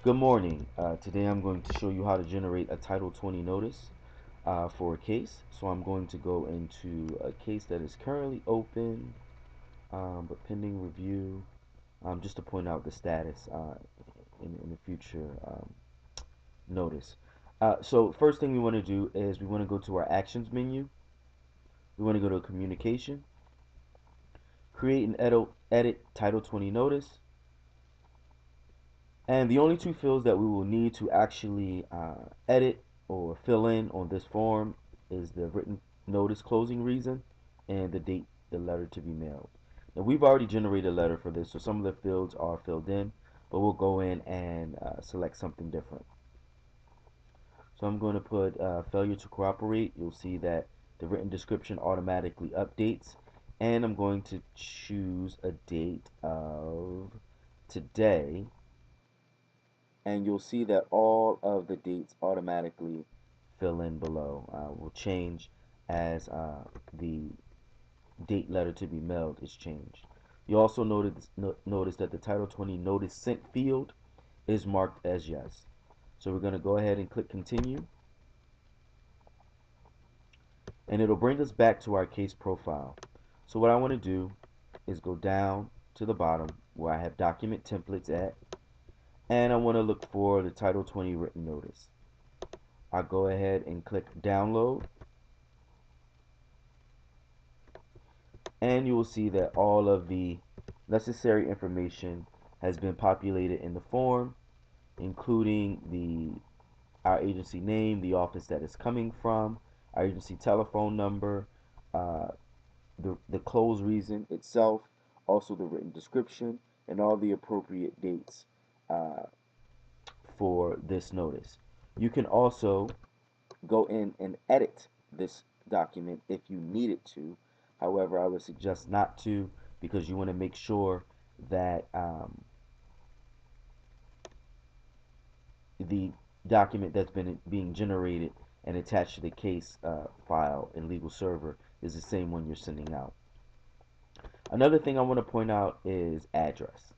Good morning. Today I'm going to show you how to generate a Title 20 notice for a case. So I'm going to go into a case that is currently open but pending review, just to point out the status in the future notice. So first thing we want to do is we want to go to our actions menu. We want to go to communication, create and edit Title 20 notice. And the only two fields that we will need to actually edit or fill in on this form is the written notice closing reason and the date the letter to be mailed. Now we've already generated a letter for this, so some of the fields are filled in, but we'll go in and select something different. So I'm going to put failure to cooperate. You'll see that the written description automatically updates, and I'm going to choose a date of today, and you'll see that all of the dates automatically fill in below. Will change as the date letter to be mailed is changed. You also notice that the Title 20 notice sent field is marked as yes. So we're going to go ahead and click continue, and it'll bring us back to our case profile. So what I want to do is go down to the bottom where I have document templates at, and I want to look for the Title 20 written notice. I'll go ahead and click download, and you will see that all of the necessary information has been populated in the form, including our agency name, the office that it's coming from, our agency telephone number, uh, the close reason itself, also the written description, and all the appropriate dates uh, for this notice. You can also go in and edit this document if you needed to. However, I would suggest not to, because you want to make sure that the document that's been being generated and attached to the case file in legal server is the same one you're sending out. Another thing I want to point out is address.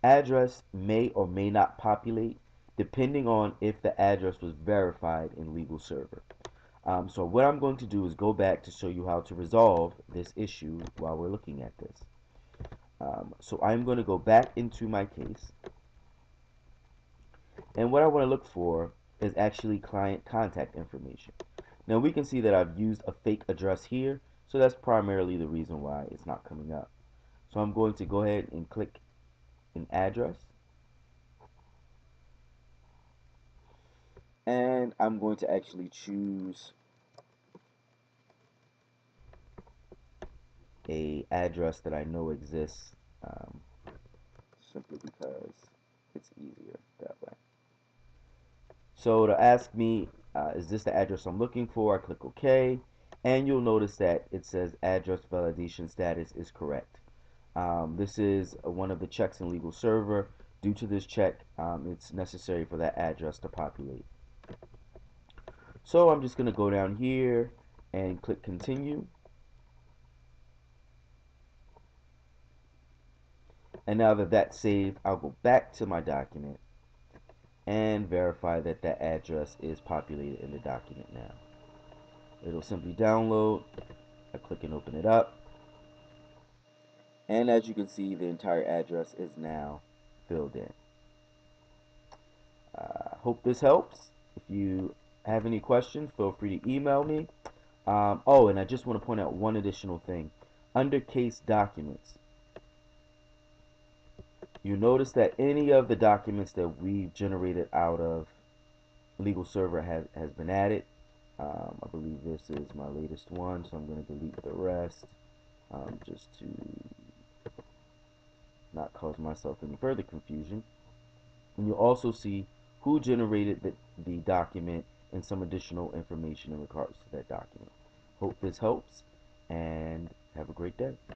Address may or may not populate depending on if the address was verified in legal server. So what I'm going to do is go back to show you how to resolve this issue while we're looking at this. So I'm going to go back into my case, and what I want to look for is actually client contact information. Now we can see that I've used a fake address here, so that's primarily the reason why it's not coming up. So I'm going to go ahead and click an address, and I'm going to actually choose a address that I know exists, um, simply because it's easier that way. So to ask me, is this the address I'm looking for? I click OK, and you'll notice that it says address validation status is correct. This is one of the checks in legal server. Due to this check, it's necessary for that address to populate. So I'm just going to go down here and click continue. And now that that's saved, I'll go back to my document and verify that that address is populated in the document now. It'll simply download. I click and open it up. And as you can see, the entire address is now filled in. Hope this helps. If you have any questions, feel free to email me. Oh, and I just want to point out one additional thing. Under case documents, you notice that any of the documents that we've generated out of legal server has been added. I believe this is my latest one, so I'm going to delete the rest just to not cause myself any further confusion. And you'll also see who generated the document and some additional information in regards to that document. Hope this helps, and have a great day.